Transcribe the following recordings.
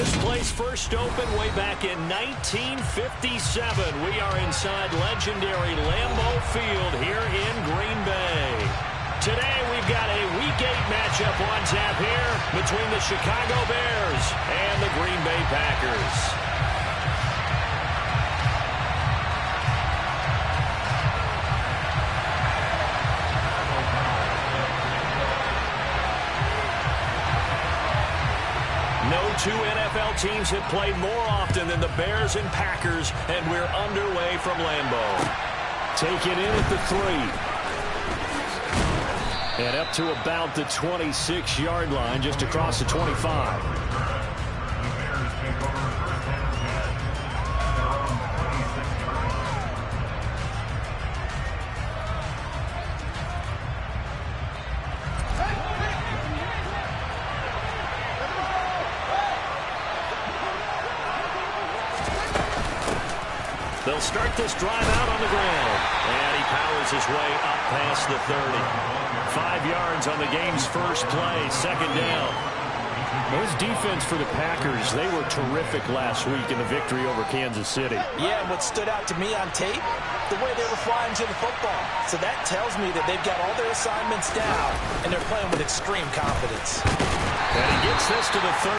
This place first opened way back in 1957. We are inside legendary Lambeau Field here in Green Bay. Today we've got a Week 8 matchup on tap here between the Chicago Bears and the Green Bay Packers. No two NFL teams have played more often than the Bears and Packers, and we're underway from Lambeau. Taken in at the 3. And up to about the 26-yard line, just across the 25. They'll start this drive out on the ground. And he powers his way up past the 30. 5 yards on the game's first play, second down. This defense for the Packers, they were terrific last week in the victory over Kansas City. Yeah, and what stood out to me on tape, the way they were flying to the football. So that tells me that they've got all their assignments down, and they're playing with extreme confidence. And he gets this to the 30.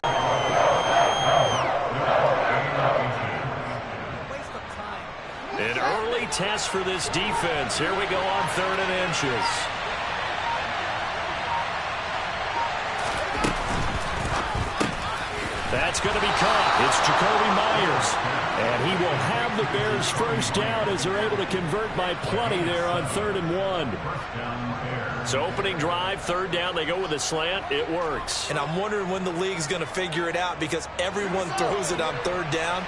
An early test for this defense. Here we go on 3rd and inches. That's going to be caught. It's Jacoby Myers. And he will have the Bears first down as they're able to convert by plenty there on 3rd and 1. So opening drive, 3rd down. They go with a slant. It works. And I'm wondering when the league's going to figure it out because everyone throws it on 3rd down.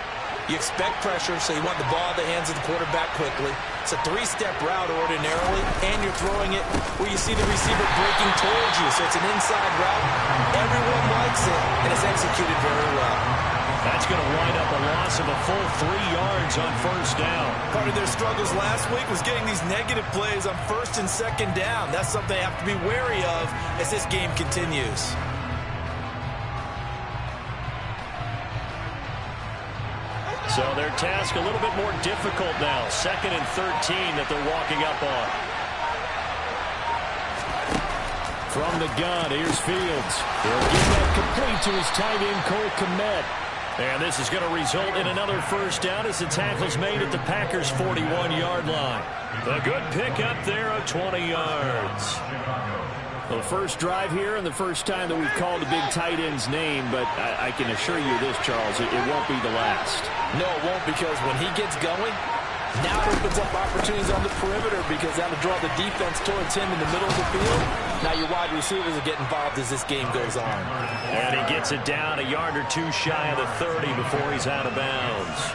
You expect pressure, so you want the ball in the hands of the quarterback quickly. It's a 3-step route ordinarily, and you're throwing it where you see the receiver breaking towards you. So it's an inside route. Everyone likes it, and it's executed very well. That's going to wind up a loss of a full 3 yards on first down. Part of their struggles last week was getting these negative plays on 1st and 2nd down. That's something they have to be wary of as this game continues. So their task a little bit more difficult now. 2nd and 13 that they're walking up on. From the gun, here's Fields. He'll get that complete to his tight end, Cole Kmet. And this is going to result in another first down as the tackle's made at the Packers' 41-yard line. A good pickup there of 20 yards. Well, the first drive here and the first time that we've called the big tight end's name, but I can assure you this, Charles, it won't be the last. No, it won't, because when he gets going, now it opens up opportunities on the perimeter because that'll draw the defense towards him in the middle of the field. Now your wide receivers will get involved as this game goes on. And he gets it down a yard or two shy of the 30 before he's out of bounds.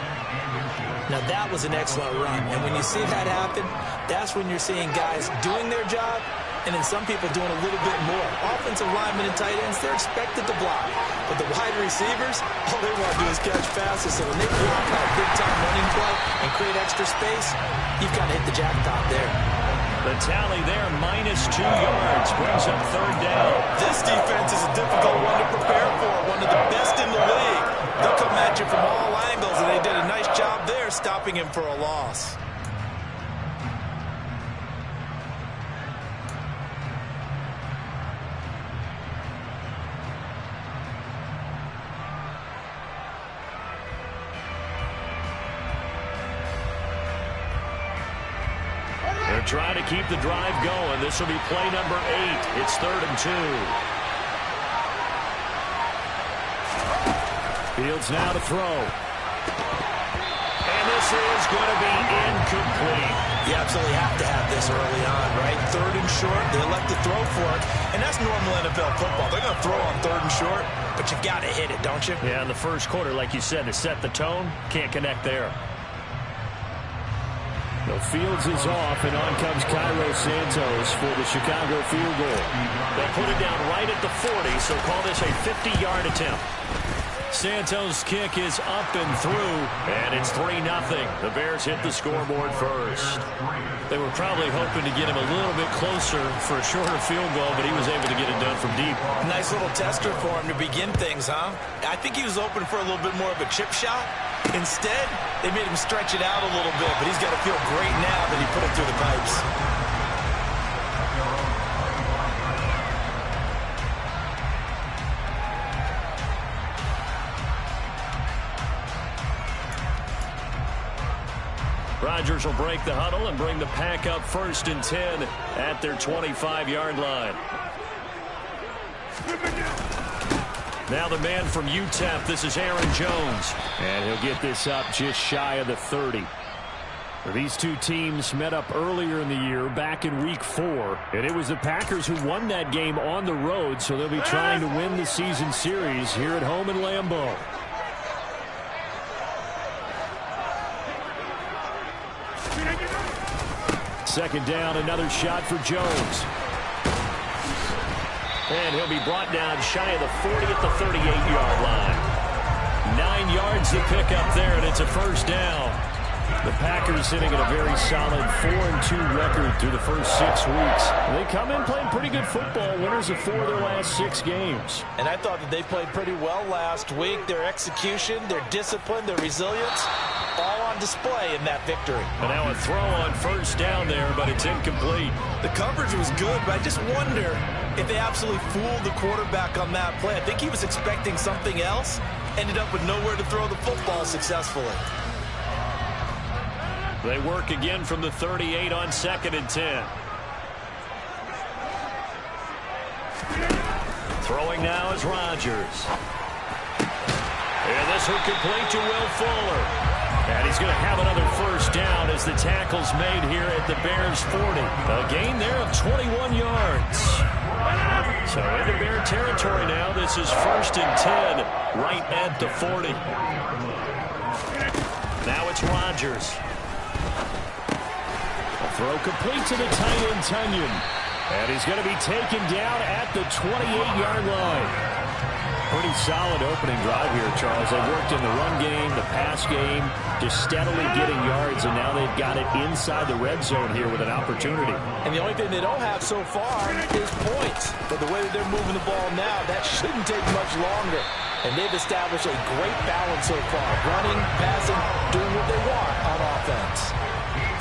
Now that was an excellent run, and when you see that happen, that's when you're seeing guys doing their job, and then some people doing a little bit more. Offensive linemen and tight ends, they're expected to block. But the wide receivers, all they want to do is catch passes. So when they block on a big-time running play and create extra space, you've got to hit the jackpot there. The tally there, -2 yards, brings up 3rd down. This defense is a difficult one to prepare for, one of the best in the league. They'll come at you from all angles, and they did a nice job there stopping him for a loss. They're trying to keep the drive going. This will be play number 8. It's 3rd and 2. Fields now to throw. And this is going to be incomplete. You absolutely have to have this early on, right? 3rd and short, they elect to throw for it. And that's normal NFL football. They're going to throw on 3rd and short, but you've got to hit it, don't you? Yeah, in the first quarter, like you said, to set the tone, can't connect there. The Fields is off, and on comes Cairo Santos for the Chicago field goal. They put it down right at the 40, so call this a 50-yard attempt. Santos' kick is up and through, and it's 3-0. The Bears hit the scoreboard first. They were probably hoping to get him a little bit closer for a shorter field goal, but he was able to get it done from deep. Nice little tester for him to begin things, huh? I think he was open for a little bit more of a chip shot. Instead, they made him stretch it out a little bit, but he's got to feel great now that he put it through the pipes. Rodgers will break the huddle and bring the pack up 1st and 10 at their 25-yard line. Now the man from UTEP, this is Aaron Jones. And he'll get this up just shy of the 30. These two teams met up earlier in the year, back in week 4. And it was the Packers who won that game on the road, so they'll be trying to win the season series here at home in Lambeau. Second down, another shot for Jones. And he'll be brought down shy of the 40 at the 38-yard line. 9 yards to pick up there, and it's a first down. The Packers sitting at a very solid 4-2 record through the first 6 weeks. They come in playing pretty good football, winners of 4 of their last 6 games. And I thought that they played pretty well last week. Their execution, their discipline, their resilience, all on display in that victory. And now a throw on first down there, but it's incomplete. The coverage was good, but I just wonder if they absolutely fooled the quarterback on that play. I think he was expecting something else, ended up with nowhere to throw the football successfully. They work again from the 38 on 2nd and 10. Throwing now is Rodgers. And this will complete to Will Fuller. And he's going to have another first down as the tackle's made here at the Bears 40. A gain there of 21 yards. So into Bear territory now. This is 1st and 10 right at the 40. Now it's Rodgers. Throw complete to the tight end, Tunyon. And he's going to be taken down at the 28-yard line. Pretty solid opening drive here, Charles. They've worked in the run game, the pass game, just steadily getting yards, and now they've got it inside the red zone here with an opportunity. And the only thing they don't have so far is points. But the way that they're moving the ball now, that shouldn't take much longer. And they've established a great balance so far. Running, passing, doing what they want on offense.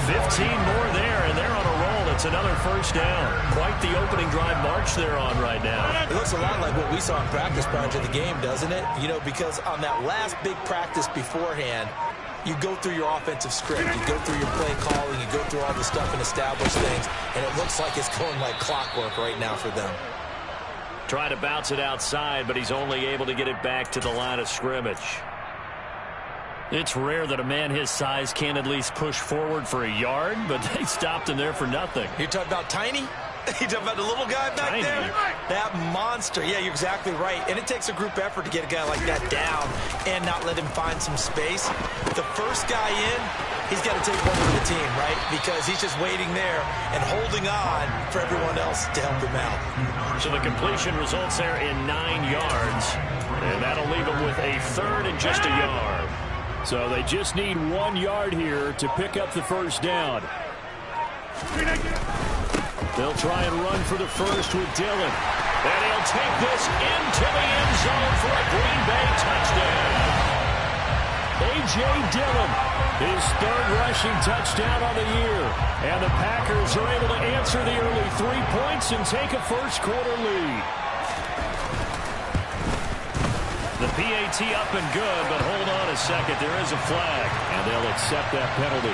15 more there, and they're on a roll. It's another first down. Quite the opening drive march they're on right now. It looks a lot like what we saw in practice prior to the game, doesn't it? You know, because on that last big practice beforehand, you go through your offensive script, you go through your play calling, you go through all the stuff and establish things, and it looks like it's going like clockwork right now for them. Trying to bounce it outside, but he's only able to get it back to the line of scrimmage. It's rare that a man his size can at least push forward for a yard, but they stopped him there for nothing. You're talking about Tiny? You talking about the little guy back Tiny. there? That monster. Yeah, you're exactly right. And it takes a group effort to get a guy like that down and not let him find some space. The first guy in, he's got to take one for the team, right? Because he's just waiting there and holding on for everyone else to help him out. So the completion results there in 9 yards, and that'll leave him with a 3rd and just a yard. So they just need 1 yard here to pick up the first down. They'll try and run for the first with Dillon. And he'll take this into the end zone for a Green Bay touchdown. A.J. Dillon, his 3rd rushing touchdown on the year. And the Packers are able to answer the early 3 points and take a first quarter lead. The PAT up and good, but hold on a second. There is a flag, and they'll accept that penalty.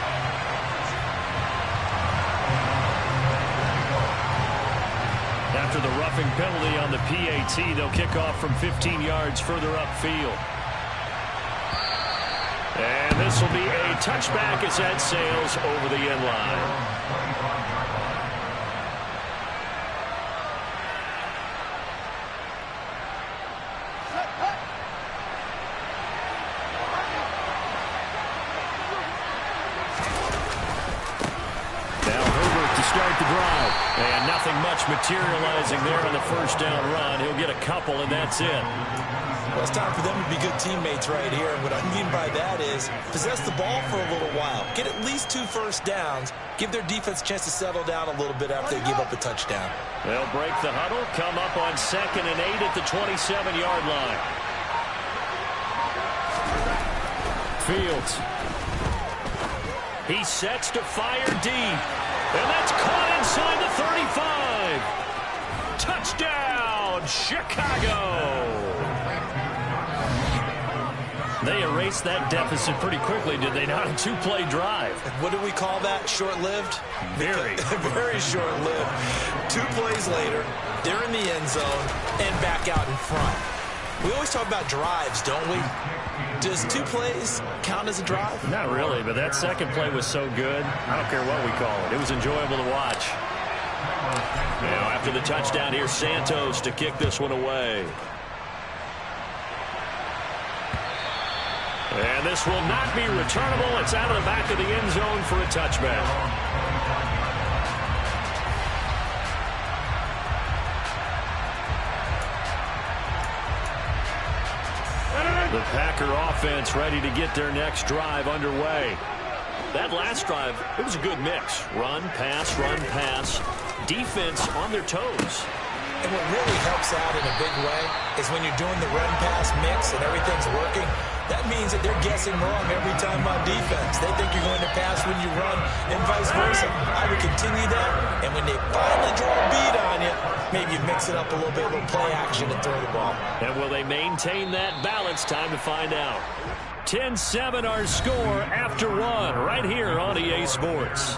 After the roughing penalty on the PAT, they'll kick off from 15 yards further upfield. And this will be a touchback as that sails over the end line. much materializing there on the first down run. He'll get a couple, and that's it. Well, it's time for them to be good teammates right here. And what I mean by that is possess the ball for a little while. Get at least 2 first downs. Give their defense a chance to settle down a little bit after they give up a touchdown. They'll break the huddle, come up on 2nd and 8 at the 27-yard line. Fields. He sets to fire deep. And that's caught inside the 35. Touchdown, Chicago. They erased that deficit pretty quickly, did they not? A 2-play drive. What do we call that? Short-lived? Very. Very short-lived. 2 plays later, they're in the end zone and back out in front. We always talk about drives, don't we? Does 2 plays count as a drive? Not really, but that second play was so good. I don't care what we call it. It was enjoyable to watch. Now, after the touchdown, here's Santos to kick this one away. And this will not be returnable. It's out of the back of the end zone for a touchback. The Packer offense ready to get their next drive underway. That last drive, it was a good mix. Run, pass, defense on their toes. And what really helps out in a big way is when you're doing the run-pass mix and everything's working, that means that they're guessing wrong every time on defense. They think you're going to pass when you run and vice versa. I would continue that, and when they finally draw a beat on you, maybe you mix it up a little bit, a little play action and throw the ball. And will they maintain that balance? Time to find out. 10-7 our score after 1 right here on EA Sports.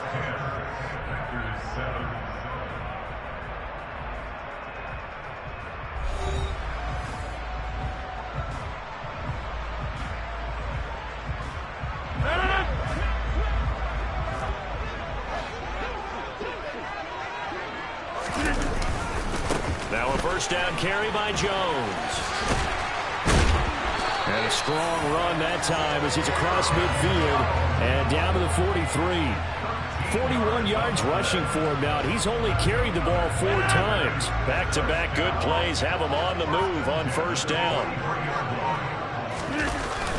Now a first down carry by Jones. And a strong run that time as he's across midfield and down to the 43. 41 yards rushing for him now. He's only carried the ball 4 times. Back-to-back good plays have him on the move on first down.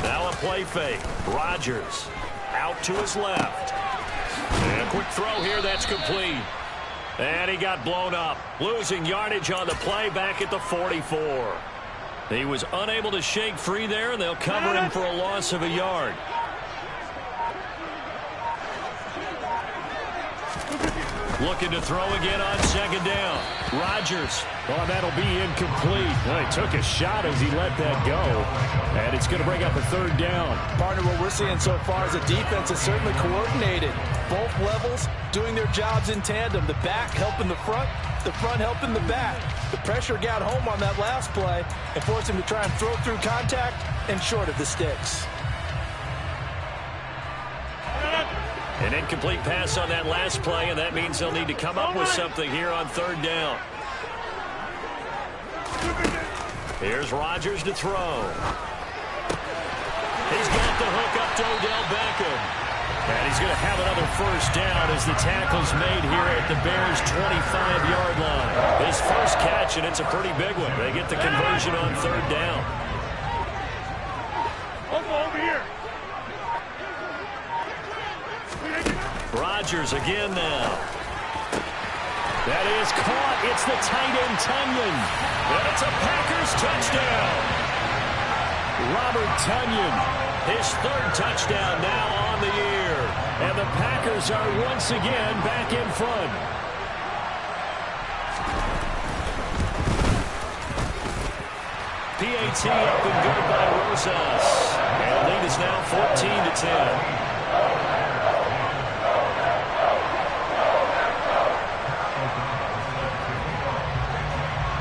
Now a play fake. Rodgers out to his left. And a quick throw here that's complete. And he got blown up, losing yardage on the play back at the 44. He was unable to shake free there, and they'll cover him for a loss of a yard. Looking to throw again on second down. Rodgers. Oh, that'll be incomplete. Well, he took a shot as he let that go. And it's going to bring up a third down. Partner, what we're seeing so far is the defense is certainly coordinated. Both levels doing their jobs in tandem. The back helping the front helping the back. The pressure got home on that last play and forced him to try and throw through contact and short of the sticks. An incomplete pass on that last play, and that means they'll need to come up with something here on third down. Here's Rodgers to throw. He's got the hook up to Odell Beckham. And he's going to have another first down as the tackle's made here at the Bears' 25-yard line. His first catch, and it's a pretty big one. They get the conversion on third down. Over here. Rodgers again now. That is caught. It's the tight end, Tonyan. And it's a Packers touchdown. Robert Tonyan, his 3rd touchdown now on the year. And the Packers are once again back in front. PAT up and good by Rosas. And the lead is now 14-10.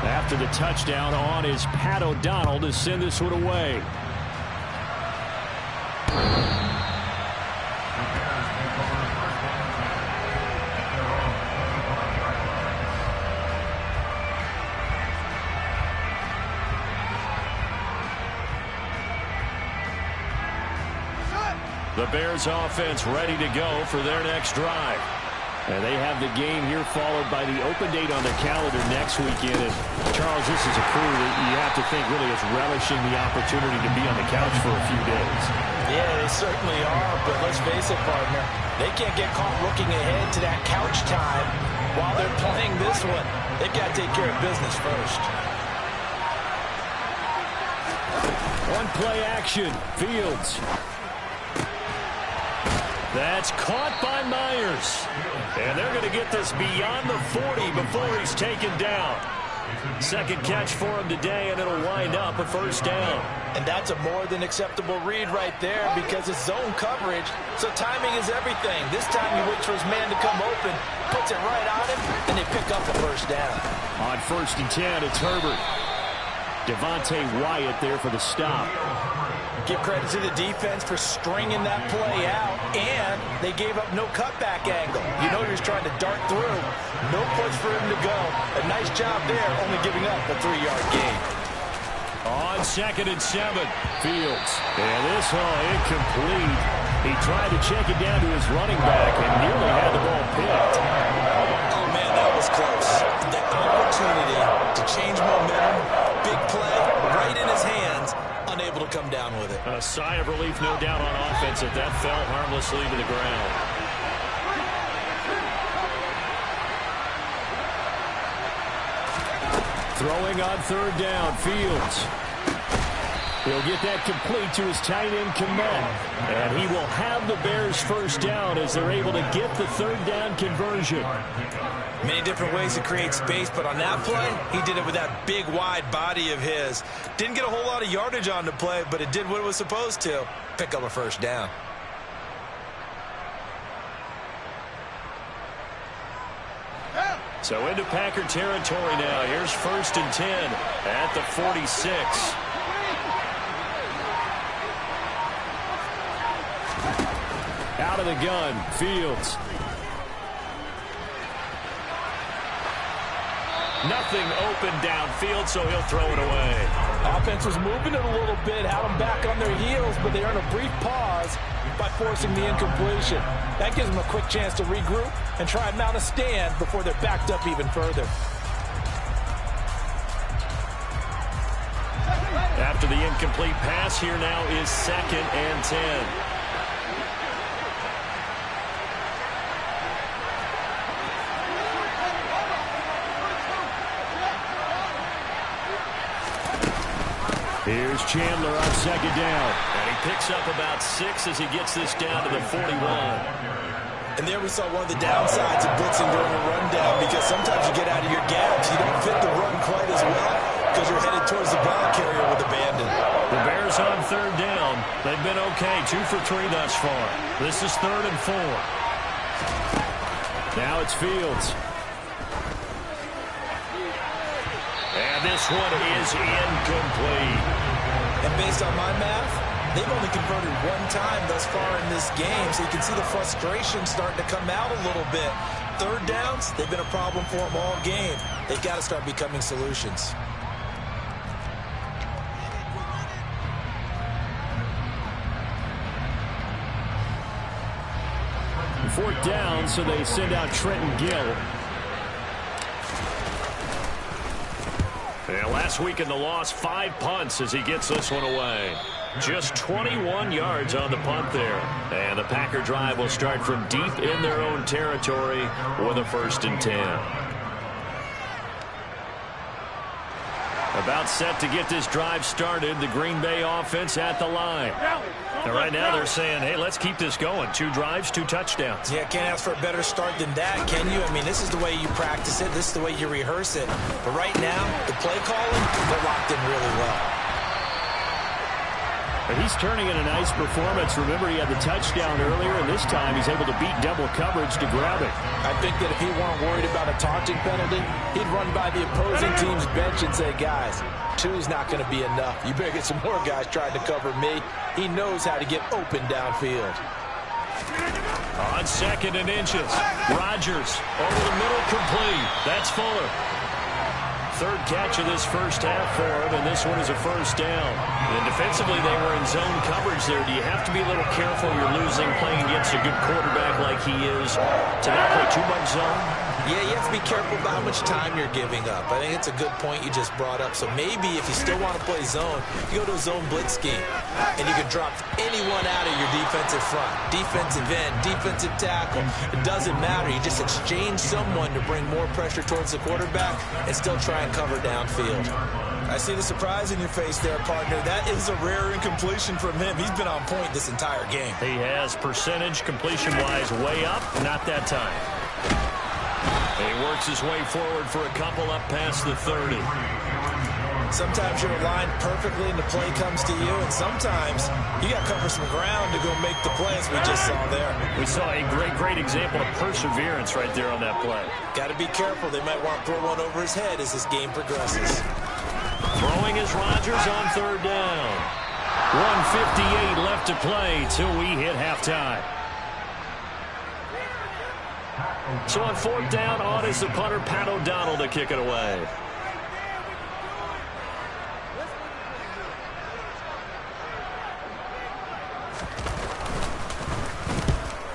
After the touchdown on is Pat O'Donnell to send this one away. The Bears offense ready to go for their next drive. And they have the game here followed by the open date on their calendar next weekend. And Charles, this is a crew that you have to think really is relishing the opportunity to be on the couch for a few days. Yeah, they certainly are, but let's face it, partner. They can't get caught looking ahead to that couch time while they're playing this one. They've got to take care of business first. One play action. Fields. That's caught by Myers. And they're going to get this beyond the 40 before he's taken down. Second catch for him today, and it'll wind up a first down. And that's a more than acceptable read right there because it's zone coverage, so timing is everything. This time he waits for his man to come open, puts it right on him, and they pick up a first down. On 1st and 10, it's Herbert. Devontae Wyatt there for the stop. Give credit to the defense for stringing that play out, and they gave up no cutback angle. You know he was trying to dart through. No push for him to go. A nice job there, only giving up a 3-yard gain. On 2nd and 7, Fields. And this incomplete. He tried to check it down to his running back and nearly had the ball picked. Oh, man, that was close. The opportunity to change momentum, big play, right in his hands, unable to come down with it. A sigh of relief, no doubt, on offense if that fell harmlessly to the ground. Throwing on 3rd down, Fields. He'll get that complete to his tight end, Komet. And he will have the Bears first down as they're able to get the 3rd down conversion. Many different ways to create space, but on that play, he did it with that big, wide body of his. Didn't get a whole lot of yardage on the play, but it did what it was supposed to. Pick up a first down. So into Packer territory now. Here's 1st and 10 at the 46. Out of the gun, Fields. Nothing open downfield, so he'll throw it away. Offense was moving it a little bit, had them back on their heels, but they earned a brief pause by forcing the incompletion. That gives them a quick chance to regroup and try and mount a stand before they're backed up even further. After the incomplete pass, here now is 2nd and 10. Here's Chandler on 2nd down. And he picks up about 6 as he gets this down to the 41. And there we saw one of the downsides of blitzing during a rundown, because sometimes you get out of your gaps. You don't fit the run quite as well because you're headed towards the ball carrier with abandon. The Bears on 3rd down. They've been okay. 2 for 3 thus far. This is 3rd and 4. Now it's Fields. And this one is incomplete. And based on my math, they've only converted 1 time thus far in this game, so you can see the frustration starting to come out a little bit. 3rd downs, they've been a problem for them all game. They've got to start becoming solutions. Fourth down, so they send out Trenton Gill. And last week in the loss, 5 punts as he gets this one away. Just 21 yards on the punt there. And the Packer drive will start from deep in their own territory with a 1st and 10. About set to get this drive started. The Green Bay offense at the line. And right now they're saying, hey, let's keep this going. 2 drives, 2 touchdowns. Yeah, can't ask for a better start than that, can you? I mean, this is the way you practice it. This is the way you rehearse it. But right now, the play calling, they're locked in really well. And he's turning in a nice performance. Remember, he had the touchdown earlier, and this time he's able to beat double coverage to grab it. I think that if he weren't worried about a taunting penalty, he'd run by the opposing team's bench and say, guys, 2 is not going to be enough. You better get some more guys trying to cover me. He knows how to get open downfield. On 2nd and inches, Rodgers over the middle, complete. That's Fuller. third catch of this first half for him, and this one is a first down. And defensively, they were in zone coverage there. Do you have to be a little careful? You're losing playing against a good quarterback like he is to not play too much zone? Yeah, you have to be careful about how much time you're giving up. I think it's a good point you just brought up. So maybe if you still want to play zone, you go to a zone blitz scheme, and you can drop anyone out of your defensive front. Defensive end, defensive tackle. It doesn't matter. You just exchange someone to bring more pressure towards the quarterback and still try and cover downfield. I see the surprise in your face there, partner. That is a rare incompletion from him. He's been on point this entire game. He has percentage completion-wise way up. Not that time. He works his way forward for a couple up past the 30. Sometimes you're aligned perfectly and the play comes to you, and sometimes you got to cover some ground to go make the play, as we just saw there. We saw a great example of perseverance right there on that play. Got to be careful. They might want to throw one over his head as this game progresses. Throwing is Rodgers on third down. 1:58 left to play till we hit halftime. So on fourth down, on is the punter, Pat O'Donnell, to kick it away.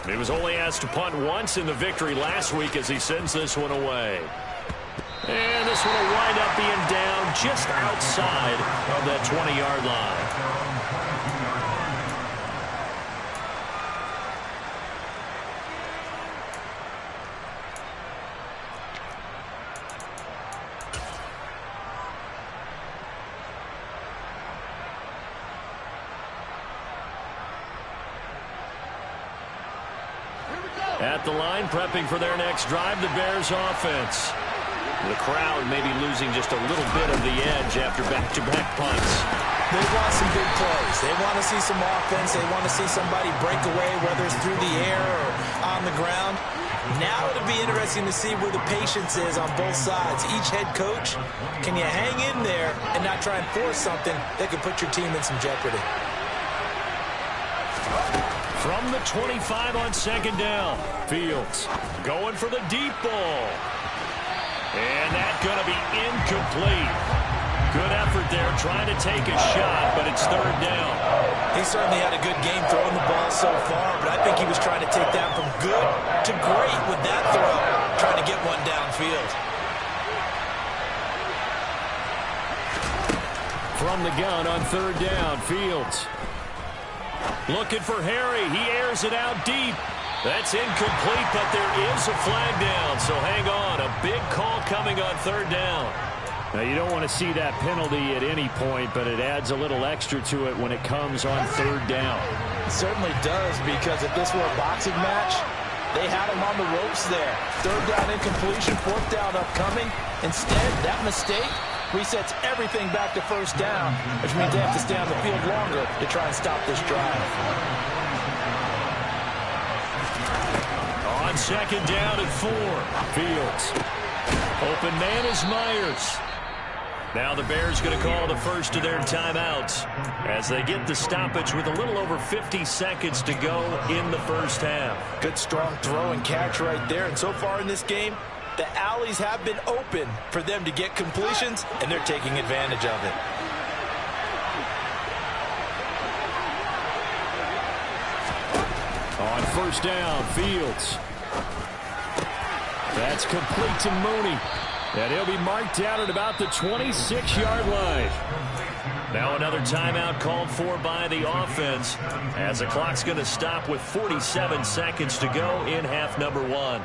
He was only asked to punt once in the victory last week as he sends this one away. And this one will wind up being down just outside of that 20-yard line. At the line, prepping for their next drive, the Bears offense. The crowd may be losing just a little bit of the edge after back-to-back punts. They want some big plays. They want to see some offense. They want to see somebody break away, whether it's through the air or on the ground. Now it'll be interesting to see where the patience is on both sides. Each head coach, can you hang in there and not try and force something that could put your team in some jeopardy? From the 25 on second down, Fields going for the deep ball. And that's going to be incomplete. Good effort there trying to take a shot, but it's third down. He certainly had a good game throwing the ball so far, but I think he was trying to take that from good to great with that throw, trying to get one downfield. From the gun on third down, Fields looking for Harry. He airs it out deep. That's incomplete, but there is a flag down, so hang on. A big call coming on third down. Now, you don't want to see that penalty at any point, but it adds a little extra to it when it comes on third down. It certainly does, because if this were a boxing match, they had him on the ropes there. Third down incompletion, fourth down upcoming. Instead, that mistake resets everything back to first down, which means they have to stay on the field longer to try and stop this drive. On second down and 4, Fields. Open man is Myers. Now the Bears going to call the first of their timeouts as they get the stoppage with a little over 50 seconds to go in the first half. Good strong throw and catch right there. And so far in this game, the alleys have been open for them to get completions, and they're taking advantage of it. On first down, Fields. That's complete to Mooney. And he'll be marked down at about the 26-yard line. Now another timeout called for by the offense as the clock's going to stop with 47 seconds to go in half number 1.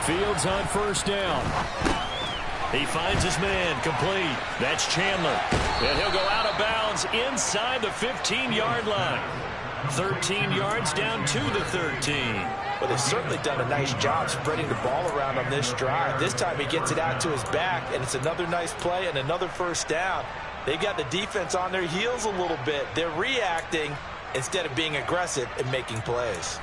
Fields on first down. He finds his man, complete. That's Chandler. And he'll go out of bounds inside the 15-yard line. 13 yards down to the 13. Well, they've certainly done a nice job spreading the ball around on this drive. This time he gets it out to his back, and it's another nice play and another first down. They've got the defense on their heels a little bit. They're reacting instead of being aggressive and making plays.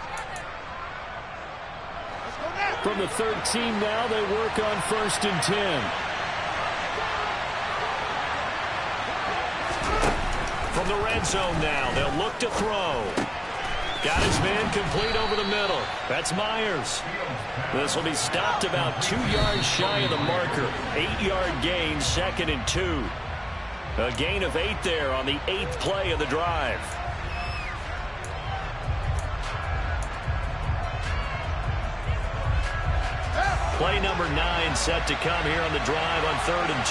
From the 13 now, they work on first and 10. From the red zone now, they'll look to throw. Got his man complete over the middle. That's Myers. This will be stopped about 2 yards shy of the marker. 8-yard gain, 2nd and 2. A gain of 8 there on the 8th play of the drive. Play number 9 set to come here on the drive on 3rd and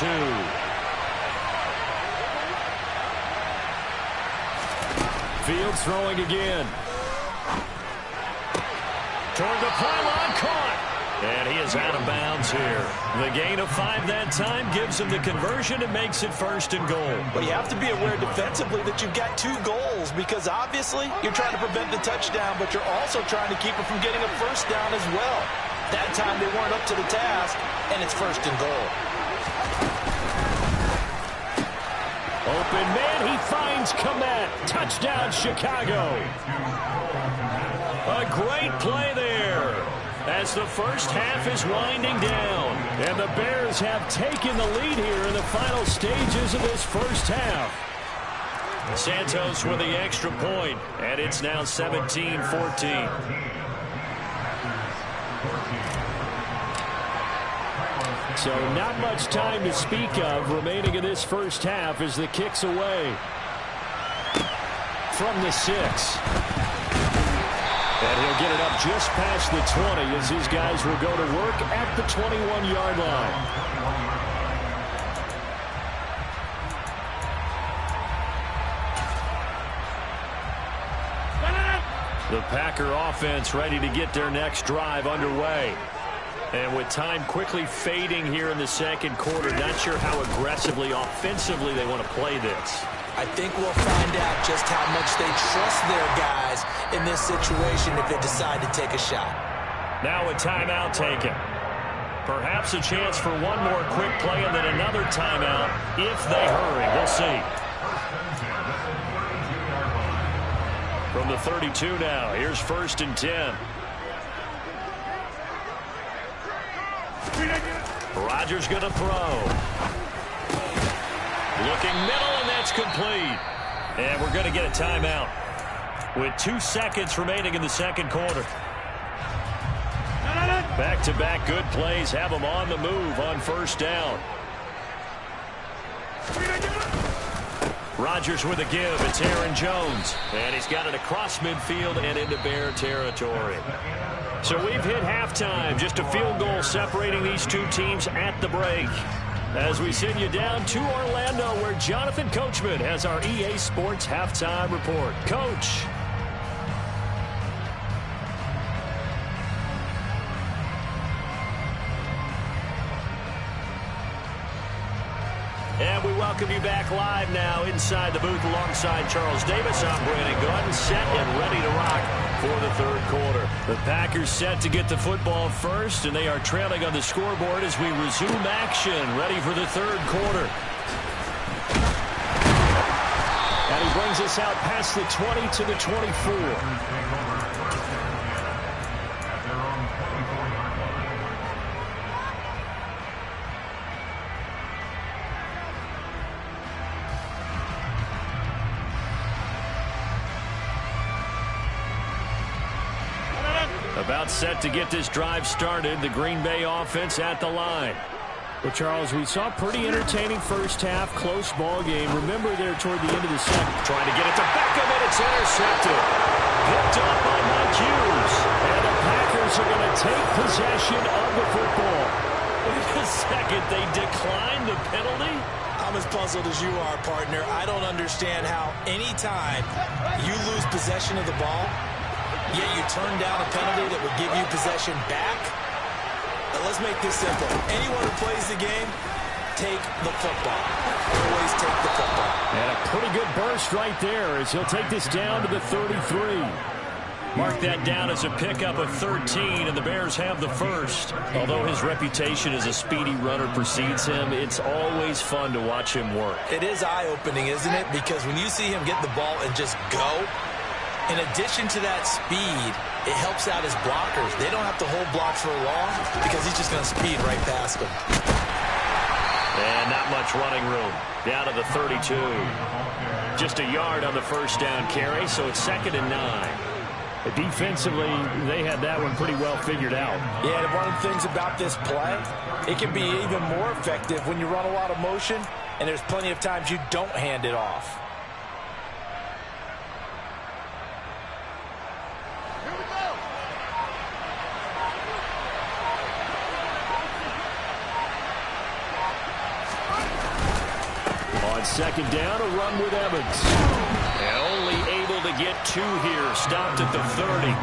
2. Fields throwing again. Toward the pylon, caught. And he is out of bounds here. The gain of 5 that time gives him the conversion and makes it 1st and goal. But you have to be aware defensively that you've got 2 goals because obviously you're trying to prevent the touchdown, but you're also trying to keep it from getting a 1st down as well. That time they weren't up to the task, and it's 1st and goal. Open man, he finds Komet. Touchdown, Chicago. A great play there as the first half is winding down. And the Bears have taken the lead here in the final stages of this first half. Santos with the extra point, and it's now 17-14. So not much time to speak of remaining in this first half as the kick's away from the 6. And he'll get it up just past the 20 as his guys will go to work at the 21-yard line. The Packer offense ready to get their next drive underway. And with time quickly fading here in the second quarter, not sure how aggressively, offensively they want to play this. I think we'll find out just how much they trust their guys in this situation if they decide to take a shot. Now a timeout taken. Perhaps a chance for one more quick play and then another timeout if they hurry. We'll see. From the 32 now, here's 1st and 10. Rodgers going to throw. Looking middle, and that's complete. And we're going to get a timeout with 2 seconds remaining in the second quarter. Back-to-back good plays have them on the move on 1st down. Rodgers with a give. It's Aaron Jones. And he's got it across midfield and into Bear territory. So we've hit halftime. Just a field goal separating these two teams at the break. As we send you down to Orlando, where Jonathan Coachman has our EA Sports Halftime Report. Coach. And we welcome you back live now inside the booth alongside Charles Davis. I'm Brandon Gordon, set and ready to rock for the third quarter. The Packers set to get the football first, and they are trailing on the scoreboard as we resume action, ready for the third quarter. And he brings us out past the 20 to the 24. About set to get this drive started. The Green Bay offense at the line. Well, Charles, we saw pretty entertaining first half, close ball game. Remember there toward the end of the second. Trying to get it to Beckham, and it's intercepted. Picked up by Mike Hughes. And the Packers are going to take possession of the football. Wait a second, they declined the penalty? I'm as puzzled as you are, partner. I don't understand how any time you lose possession of the ball, yet you turn down a penalty that would give you possession back. Now let's make this simple. Anyone who plays the game, take the football. Always take the football. And a pretty good burst right there as he'll take this down to the 33. Mark that down as a pickup of 13, and the Bears have the first. Although his reputation as a speedy runner precedes him, it's always fun to watch him work. It is eye-opening, isn't it? Because when you see him get the ball and just go, in addition to that speed, it helps out his blockers. They don't have to hold blocks for long because he's just going to speed right past them. And not much running room. Down to the 32. Just a yard on the first down carry, so it's 2nd and 9. Defensively, they had that one pretty well figured out. Yeah, and one of the things about this play, it can be even more effective when you run a lot of motion, and there's plenty of times you don't hand it off. On second down, a run with Evans. And only able to get 2 here. Stopped at the 30.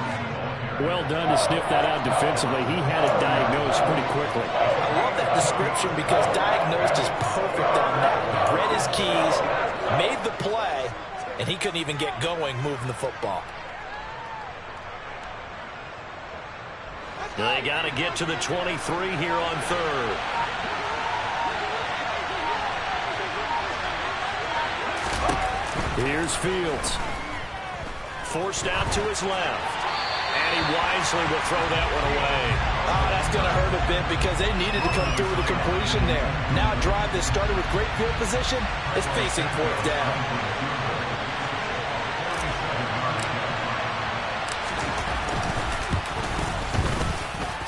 Well done to sniff that out defensively. He had it diagnosed pretty quickly. I love that description because diagnosed is perfect on that. Read his keys, made the play, and he couldn't even get going moving the football. They got to get to the 23 here on third. Here's Fields. Forced out to his left. And he wisely will throw that one away. Oh, that's going to hurt a bit because they needed to come through with a completion there. Now a drive that started with great field position is facing 4th down.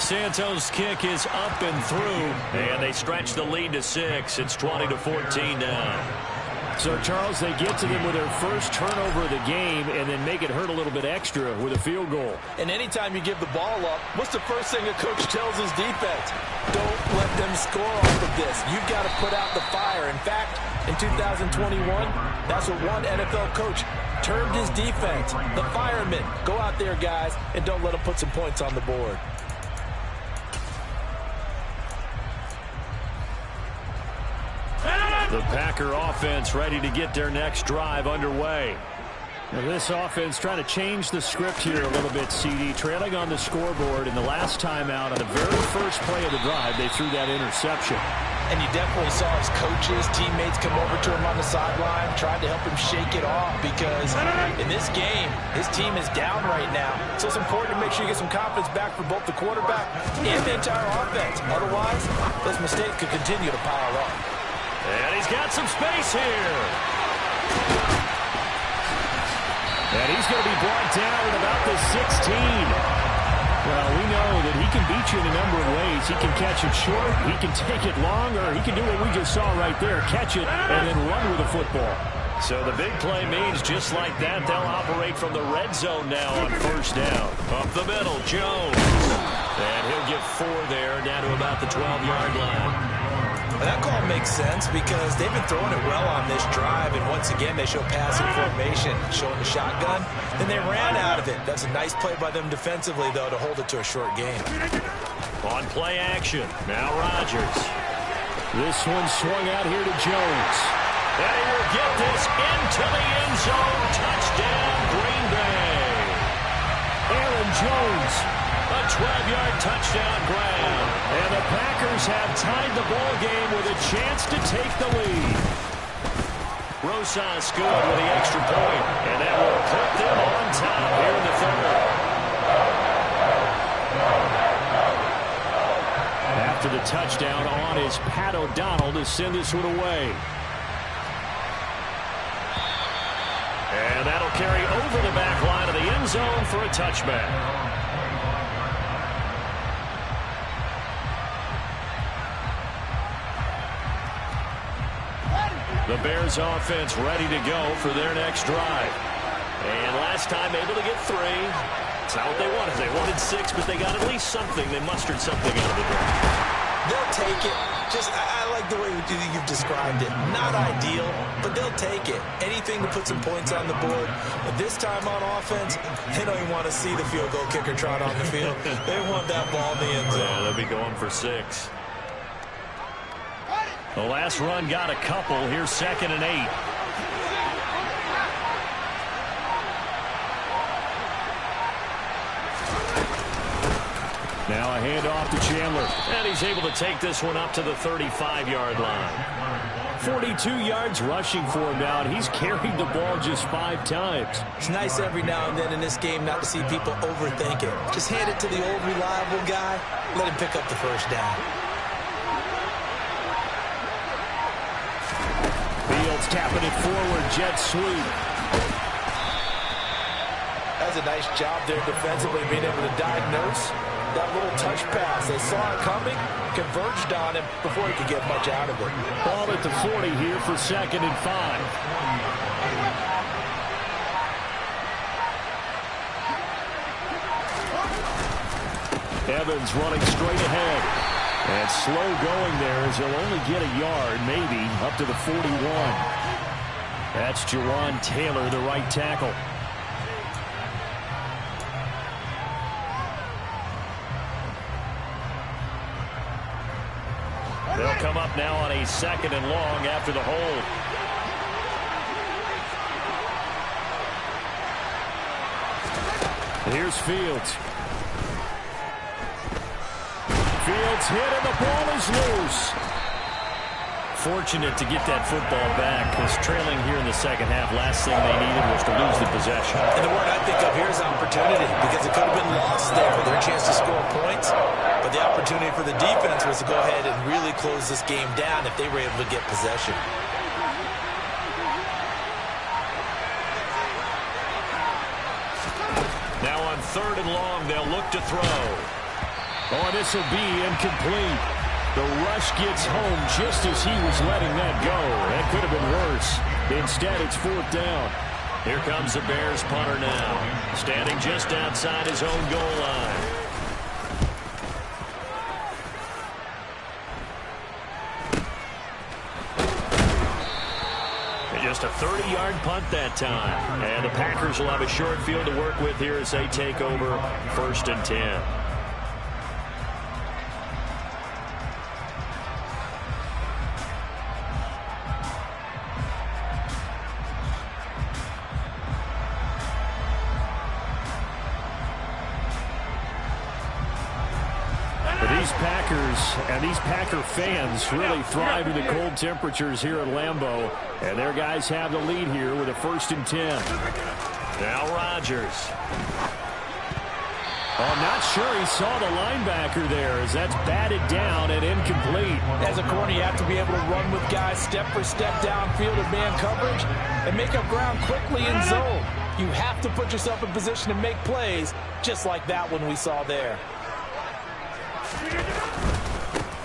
Santos' kick is up and through, and they stretch the lead to 6. It's 20-14 now. So, Charles, they get to them with their first turnover of the game and then make it hurt a little bit extra with a field goal. And anytime you give the ball up, what's the first thing a coach tells his defense? Don't let them score off of this. You've got to put out the fire. In fact, in 2021, that's what one NFL coach termed his defense. The firemen. Go out there, guys, and don't let them put some points on the board. The Packer offense ready to get their next drive underway. Now this offense trying to change the script here a little bit, CD. Trailing on the scoreboard, and the last time out on the very first play of the drive, they threw that interception. And you definitely saw his coaches, teammates come over to him on the sideline, tried to help him shake it off because in this game, his team is down right now. So it's important to make sure you get some confidence back for both the quarterback and the entire offense. Otherwise, those mistakes could continue to pile up. And he's got some space here. And he's going to be brought down at about the 16. Well, we know that he can beat you in a number of ways. He can catch it short, he can take it long, or he can do what we just saw right there, catch it and then run with the football. So the big play means just like that, they'll operate from the red zone now on first down. Up the middle, Jones. And he'll get 4 there, down to about the 12-yard line. And that call makes sense because they've been throwing it well on this drive, and once again they show passing formation, showing the shotgun. Then they ran out of it. That's a nice play by them defensively, though, to hold it to a short game. On play action, now Rodgers. This one swung out here to Jones. And he will get this into the end zone. Touchdown, Green Bay. Aaron Jones, a 12-yard touchdown grab. And the Packers have tied the ball game with a chance to take the lead. Rosas good with the extra point, and that will put them on top here in the third. After the touchdown on is Pat O'Donnell to send this one away. And that'll carry over the back line of the end zone for a touchback. The Bears offense ready to go for their next drive. And last time able to get 3. It's not what they wanted. They wanted 6, but they got at least something. They mustered something out of the drive. They'll take it. I like the way you've described it. Not ideal, but they'll take it. Anything to put some points on the board. But this time on offense, they don't even want to see the field goal kicker trot on the field. They want that ball in the end zone. Yeah, they'll be going for 6. The last run got a couple. Here's 2nd and 8. Now a handoff to Chandler. And he's able to take this one up to the 35-yard line. 42 yards rushing for him now, and he's carried the ball just 5 times. It's nice every now and then in this game not to see people overthink it. Just hand it to the old reliable guy. Let him pick up the first down. Fields tapping it forward, jet sweep. As a nice job there defensively, being able to diagnose that little touch pass. They saw it coming, converged on him before he could get much out of it. Ball at the 40 here for 2nd and 5. Evans running straight ahead. And slow going there as he'll only get a yard, maybe, up to the 41. That's Jawan Taylor, the right tackle. They'll come up now on a 2nd and long after the hold. Here's Fields. Fields hit and the ball is loose. Fortunate to get that football back, because trailing here in the second half, last thing they needed was to lose the possession. And the word I think of here is opportunity, because it could have been lost there. Their chance to score points, but the opportunity for the defense was to go ahead and really close this game down if they were able to get possession. Now on 3rd and long, they'll look to throw. Oh, and this will be incomplete. The rush gets home just as he was letting that go. That could have been worse. Instead, it's 4th down. Here comes the Bears punter now, standing just outside his own goal line. Just a 30-yard punt that time. And the Packers will have a short field to work with here as they take over 1st and 10. And these Packer fans really thrive in the cold temperatures here at Lambeau. And their guys have the lead here with a 1st and 10. Now Rodgers. Oh, not sure he saw the linebacker there, as that's batted down and incomplete. As a corner, you have to be able to run with guys step for step downfield in man coverage and make up ground quickly in zone. You have to put yourself in position to make plays, just like that one we saw there.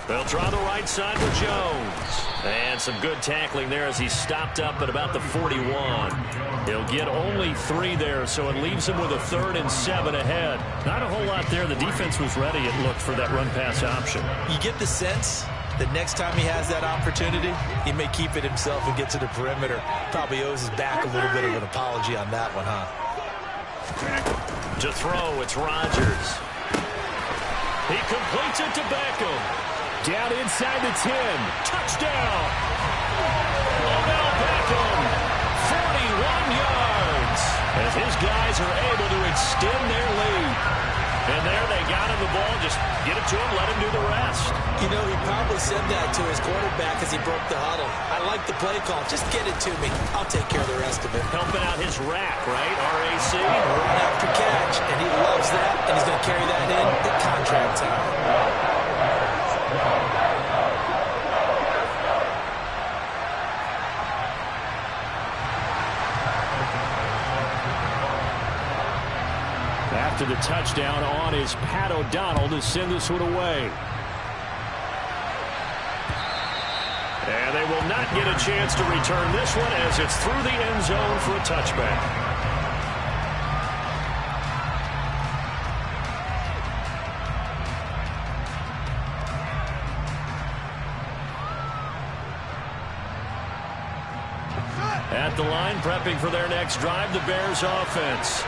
They'll try the right side with Jones. And some good tackling there as he stopped up at about the 41. He'll get only 3 there, so it leaves him with a 3rd and 7 ahead. Not a whole lot there. The defense was ready, it looked, for that run-pass option. You get the sense that next time he has that opportunity, he may keep it himself and get to the perimeter. Probably owes his back a little bit of an apology on that one, huh? To throw, it's Rodgers. He completes it to Beckham. Down inside the 10. Touchdown. Odell Beckham. 41 yards. As his guys are able to extend their lead. And there they got him the ball. Just get it to him, let him do the rest. You know, he probably said that to his quarterback as he broke the huddle. I like the play call. Just get it to me. I'll take care of the rest of it. Helping out his rack, right? RAC. Run after catch. And he loves that. And he's going to carry that in at contract time. After the touchdown on is Pat O'Donnell to send this one away. And they will not get a chance to return this one as it's through the end zone for a touchback. At the line, prepping for their next drive, the Bears offense.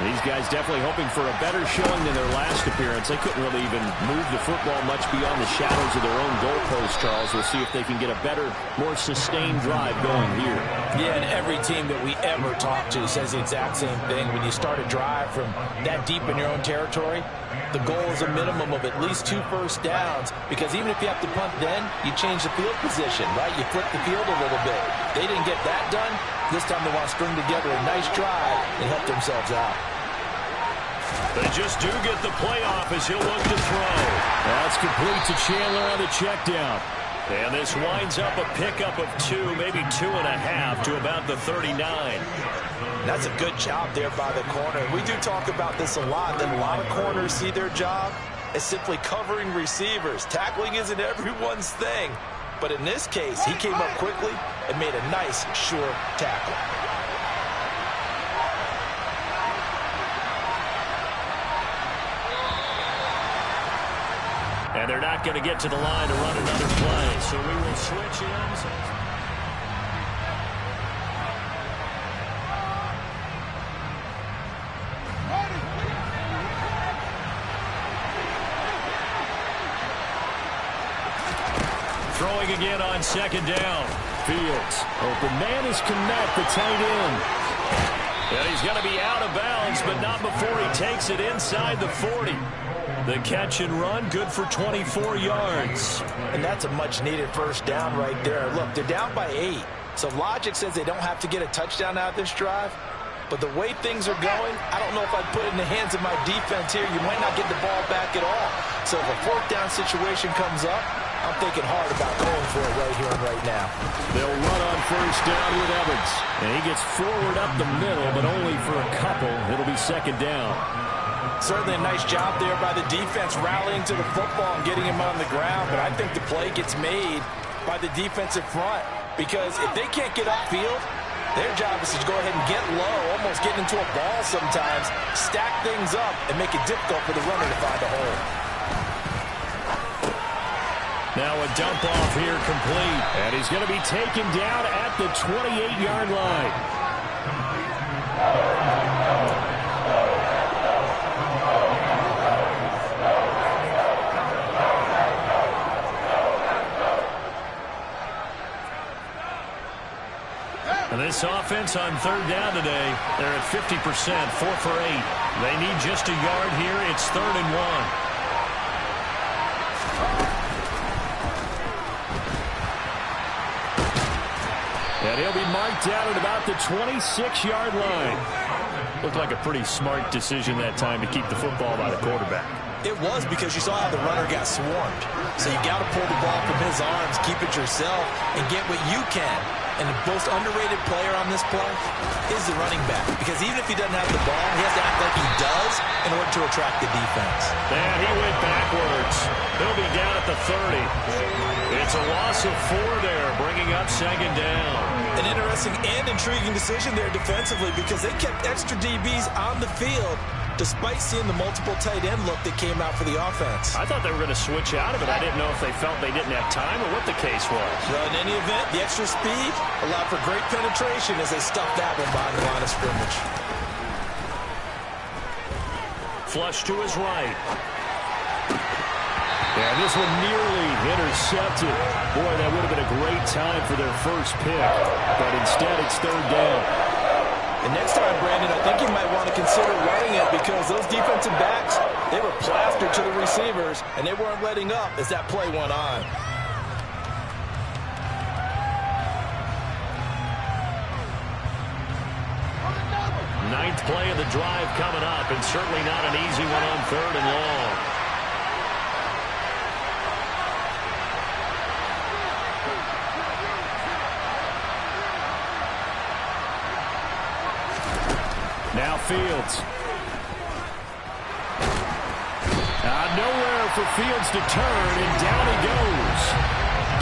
These guys definitely hoping for a better showing than their last appearance. They couldn't really even move the football much beyond the shadows of their own goalpost, Charles. We'll see if they can get a better, more sustained drive going here. Yeah, and every team that we ever talk to says the exact same thing. When you start a drive from that deep in your own territory, the goal is a minimum of at least 2 first downs, because even if you have to punt then, you change the field position, right? You flip the field a little bit. They didn't get that done. This time they want to string together a nice drive and help themselves out. They just do get the playoff as he'll look to throw. That's complete to Chandler on the check down. And this winds up a pickup of 2, maybe 2.5 to about the 39. That's a good job there by the corner. We do talk about this a lot, that a lot of corners see their job as simply covering receivers. Tackling isn't everyone's thing. But in this case, he came up quickly and made a nice, sure tackle. And they're not going to get to the line to run another play, so we will switch ends. Throwing again on second down. Fields. Open man is Kmet, the tight end. And he's going to be out of bounds, but not before he takes it inside the 40. The catch and run, good for 24 yards. And that's a much-needed first down right there. Look, they're down by 8. So logic says they don't have to get a touchdown out of this drive. But the way things are going, I don't know if I'd put it in the hands of my defense here. You might not get the ball back at all. So if a fourth down situation comes up, I'm thinking hard about going for it right here and right now. They'll run on first down with Evans. And he gets forward up the middle, but only for a couple. It'll be second down. Certainly a nice job there by the defense rallying to the football and getting him on the ground. But I think the play gets made by the defensive front. Because if they can't get upfield, their job is to go ahead and get low, almost get into a ball sometimes, stack things up, and make it difficult for the runner to find a hole. Now a dump off here complete. And he's going to be taken down at the 28-yard line. And this offense on third down today, they're at 50%, 4 for 8. They need just a yard here. It's 3rd and 1. And he'll be marked down at about the 26-yard line. Looked like a pretty smart decision that time to keep the football by the quarterback. It was, because you saw how the runner got swarmed. So you got to pull the ball from his arms, keep it yourself, and get what you can. And the most underrated player on this play is the running back. Because even if he doesn't have the ball, he has to act like he does in order to attract the defense. And he went backwards. He'll be down at the 30. It's a loss of 4 there, bringing up second down. An interesting and intriguing decision there defensively, because they kept extra DBs on the field despite seeing the multiple tight end look that came out for the offense. I thought they were going to switch out of it. I didn't know if they felt they didn't have time or what the case was. Well, in any event, the extra speed allowed for great penetration as they stuffed that one behind the line of scrimmage. Flush to his right. And this one nearly intercepted. Boy, that would have been a great time for their first pick. But instead, it's third down. And next time, Brandon, I think you might want to consider running it, because those defensive backs, they were plastered to the receivers, and they weren't letting up as that play went on. Ninth play of the drive coming up, and certainly not an easy one on 3rd and long. Now Fields. Nowhere for Fields to turn, and down he goes.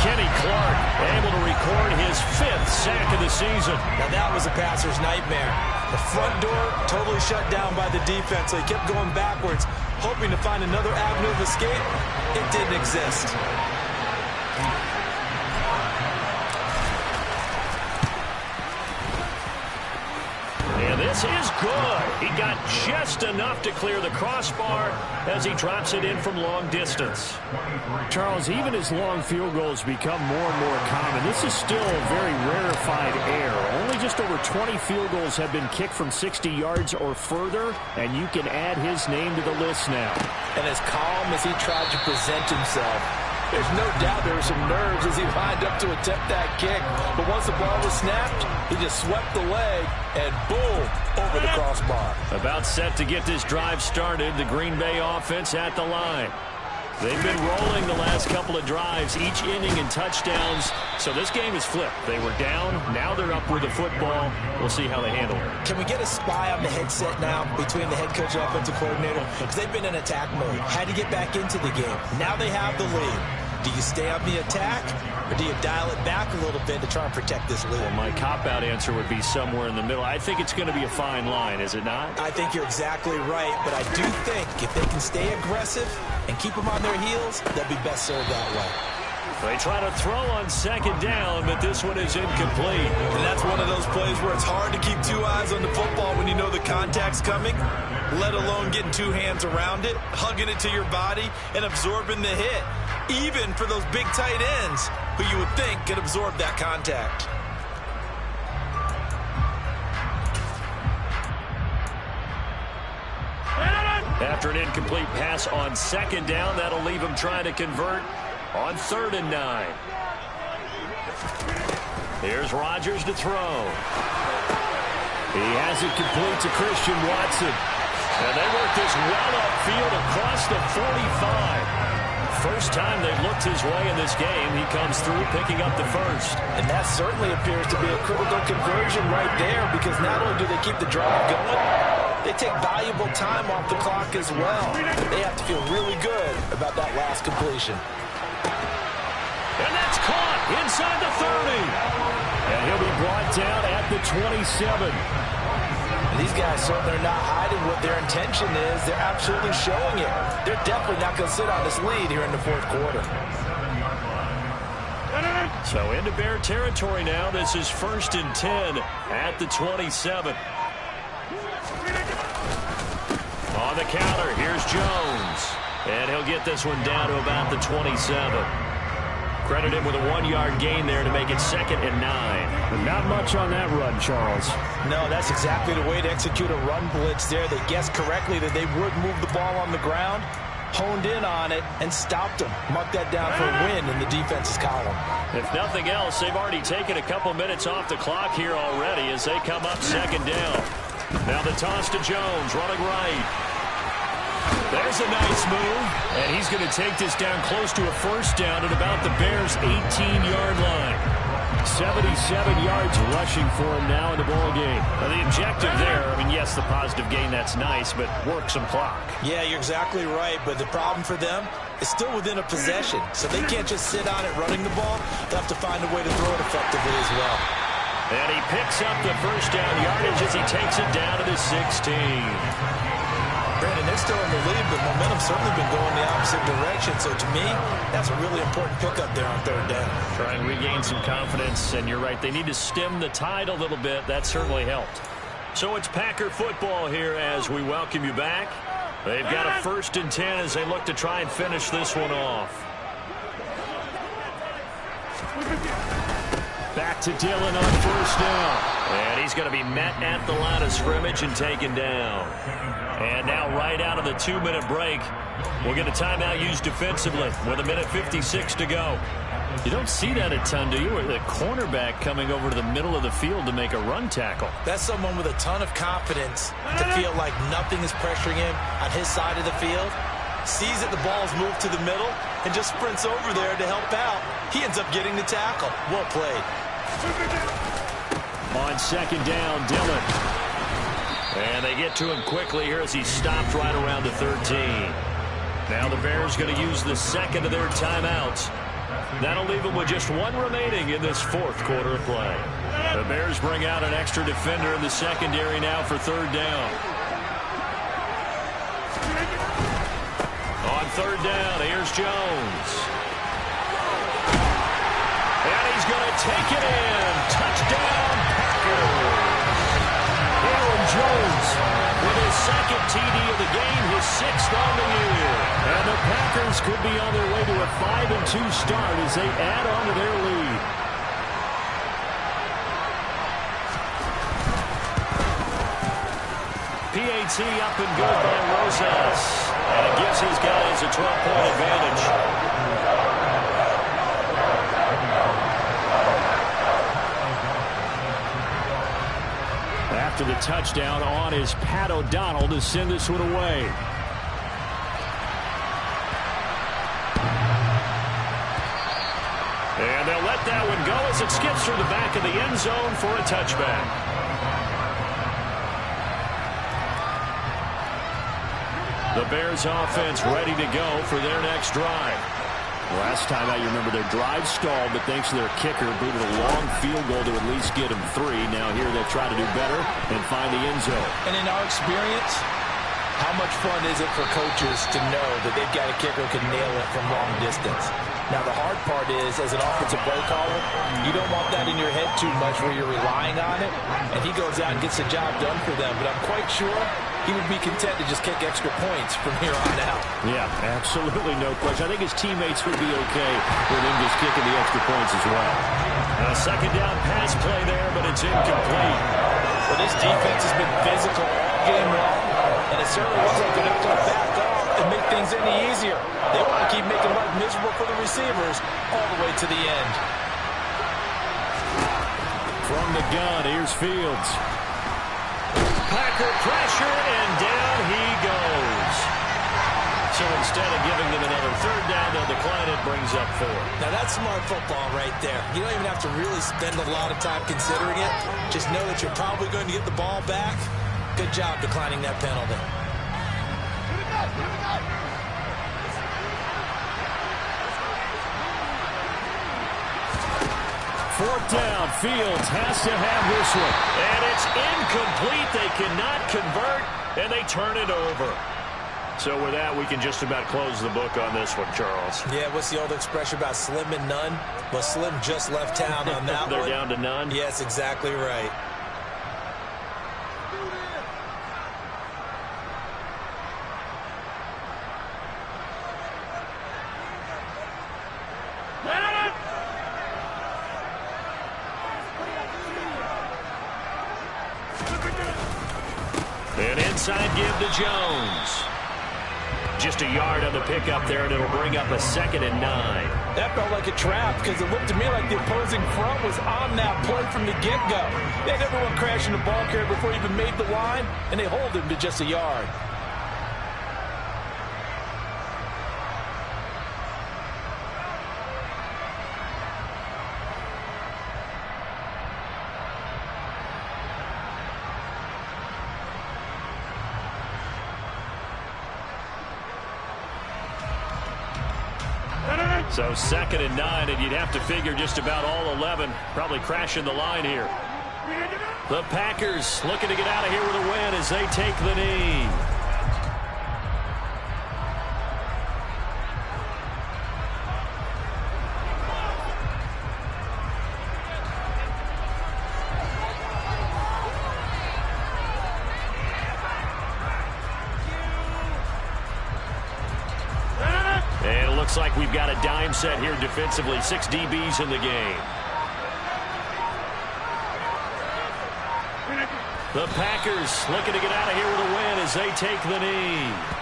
Kenny Clark able to record his 5th sack of the season. Now that was a passer's nightmare. The front door totally shut down by the defense, so he kept going backwards, hoping to find another avenue of escape. It didn't exist. And this is good. He got just enough to clear the crossbar as he drops it in from long distance. Charles, even as long field goals become more and more common, this is still a very rarefied error. Only just over 20 field goals have been kicked from 60 yards or further, and you can add his name to the list now. And as calm as he tried to present himself, there's no doubt there were some nerves as he lined up to attempt that kick. But once the ball was snapped, he just swept the leg and boom, over the crossbar. About set to get this drive started, the Green Bay offense at the line. They've been rolling the last couple of drives, each inning in touchdowns. So this game is flipped. They were down. Now they're up with the football. We'll see how they handle it. Can we get a spy on the headset now between the head coach and offensive coordinator? Because they've been in attack mode. Had to get back into the game. Now they have the lead. Do you stay on the attack, or do you dial it back a little bit to try and protect this lead? Well, my cop-out answer would be somewhere in the middle. I think it's going to be a fine line, is it not? I think you're exactly right, but I do think if they can stay aggressive and keep them on their heels, they'll be best served that way. They try to throw on second down, but this one is incomplete. And that's one of those plays where it's hard to keep two eyes on the football when you know the contact's coming, let alone getting two hands around it, hugging it to your body, and absorbing the hit, even for those big tight ends who you would think could absorb that contact. After an incomplete pass on second down, that'll leave him trying to convert on 3rd and 9. Here's Rodgers to throw. He has it complete to Christian Watson. And they work this well upfield across the 45. First time they've looked his way in this game, he comes through picking up the first. And that certainly appears to be a critical conversion right there, because not only do they keep the drive going, they take valuable time off the clock as well. They have to feel really good about that last completion. And that's caught inside the 30. And he'll be brought down at the 27. And these guys certainly are not hiding what their intention is. They're absolutely showing it. They're definitely not going to sit on this lead here in the fourth quarter. So into Bear territory now. This is 1st and 10 at the 27. On the counter, here's Jones. And he'll get this one down to about the 27. Credit him with a 1-yard gain there to make it 2nd and 9. Not much on that run, Charles. No, that's exactly the way to execute a run blitz there. They guessed correctly that they would move the ball on the ground, honed in on it, and stopped them. Mark that down for a win in the defense's column. If nothing else, they've already taken a couple minutes off the clock here already as they come up 2nd down. Now the toss to Jones, running right. There's a nice move, and he's going to take this down close to a 1st down at about the Bears' 18-yard line. 77 yards rushing for him now in the ball game. Now the objective there, I mean, yes, the positive gain, that's nice, but work some clock. Yeah, you're exactly right, but the problem for them is still within a possession, so they can't just sit on it running the ball. They'll have to find a way to throw it effectively as well. And he picks up the 1st down yardage as he takes it down to the 16. Brandon, they're still in the lead, but momentum's certainly been going the opposite direction. So to me, that's a really important pickup there on 3rd down. Try and regain some confidence, and you're right. They need to stem the tide a little bit. That certainly helped. So it's Packer football here as we welcome you back. They've got a 1st and 10 as they look to try and finish this one off. Back to Dillon on 1st down. And he's going to be met at the line of scrimmage and taken down. And now right out of the 2-minute break, we'll get a timeout used defensively with 1:56 to go. You don't see that a ton, do you? Or the cornerback coming over to the middle of the field to make a run tackle. That's someone with a ton of confidence to feel like nothing is pressuring him on his side of the field. Sees that the ball's moved to the middle and just sprints over there to help out. He ends up getting the tackle. Well played. On 2nd down, Dillon. And they get to him quickly here as he stopped right around the 13. Now the Bears going to use the 2nd of their timeouts. That'll leave them with just 1 remaining in this 4th quarter of play. The Bears bring out an extra defender in the secondary now for 3rd down. On 3rd down, here's Jones. And he's going to take it in. Touchdown, Packers. Aaron Jones with his 2nd TD of the game, his 6th on the year. And the Packers could be on their way to a 5-2 start as they add on to their lead. PAT up and good by Rosas. And it gives his guys a 12-point advantage. After the touchdown on is Pat O'Donnell to send this one away. they'll let that one go as it skips through the back of the end zone for a touchback. The Bears offense ready to go for their next drive. Last time out, you remember their drive stalled, but thanks to their kicker, booted a long field goal to at least get them 3. Now here they'll try to do better and find the end zone. And in our experience, how much fun is it for coaches to know that they've got a kicker who can nail it from long distance? Now, the hard part is, as an offensive play caller, you don't want that in your head too much where you're relying on it, and he goes out and gets the job done for them. But I'm quite sure he would be content to just kick extra points from here on out. Yeah, absolutely no question. I think his teammates would be okay with him just kicking the extra points as well. A second down pass play there, but it's incomplete. Well, this defense has been physical all game long, and it certainly wasn't like they're not going to back off and make things any easier. They want to keep making life miserable for the receivers all the way to the end. From the gun, here's Fields. Packer pressure, and down he goes. So instead of giving them another third down, they'll decline it, brings up 4. Now that's smart football right there. You don't even have to really spend a lot of time considering it. Just know that you're probably going to get the ball back. Good job declining that penalty. Fourth down, Fields has to have this one. And it's incomplete. They cannot convert, and they turn it over. So with that, we can just about close the book on this one, Charles. Yeah, what's the old expression about slim and none? Well, Slim just left town on that They're one. down to none? Yes, exactly right. An inside give to Jones. Just a yard on the pickup there, and it'll bring up a 2nd and 9. That felt like a trap because it looked to me like the opposing front was on that play from the get-go. They had everyone crashing the ball carrier before he even made the line, and they hold him to just a yard. So 2nd and 9, and you'd have to figure just about all 11 probably crashing the line here. The Packers looking to get out of here with a win as they take the knee. Looks like we've got a dime set here defensively. 6 DBs in the game. The Packers looking to get out of here with a win as they take the knee.